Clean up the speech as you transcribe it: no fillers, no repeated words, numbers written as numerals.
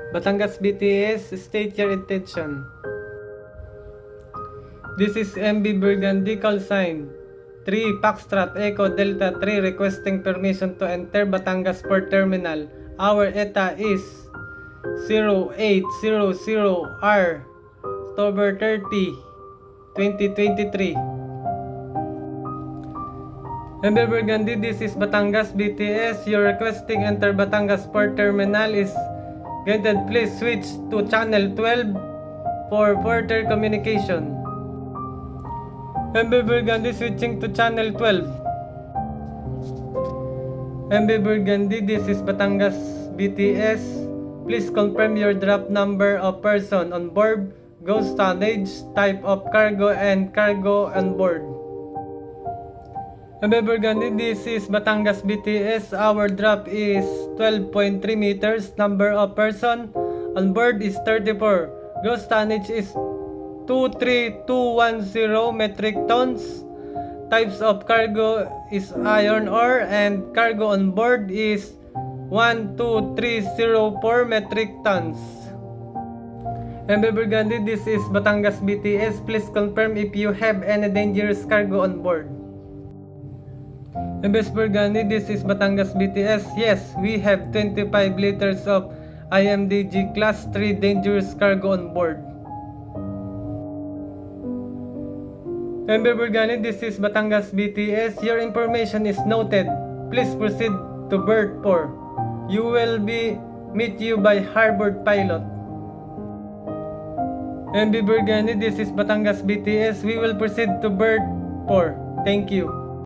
Batangas BTS, state your intention. This is MB Burgundy, call sign 3 Foxtrot Echo Delta 3 requesting permission to enter Batangas Port Terminal. Our ETA is 0800R, October 30, 2023. MB Burgundy, this is Batangas BTS. You're requesting enter Batangas Port Terminal is granted. Please switch to channel 12 for further communication. MB Burgundy switching to channel 12. MB Burgundy, this is Batangas BTS. Please confirm your drop number of person on board, ghost tonnage, type of cargo, and cargo on board. MB Burgundy, this is Batangas BTS. Our drop is 12.3 meters. Number of person on board is 34. Gross tonnage is 23210 metric tons. Types of cargo is iron ore and cargo on board is 12304 metric tons. MB Burgundy, this is Batangas BTS. Please confirm if you have any dangerous cargo on board. MB Burgundy, this is Batangas BTS. Yes, we have 25 liters of IMDG Class 3 dangerous cargo on board. MB Burgundy, this is Batangas BTS. Your information is noted. Please proceed to berth 4. You will be meet you by Harbour Pilot. MB Burgundy, this is Batangas BTS. We will proceed to berth 4. Thank you.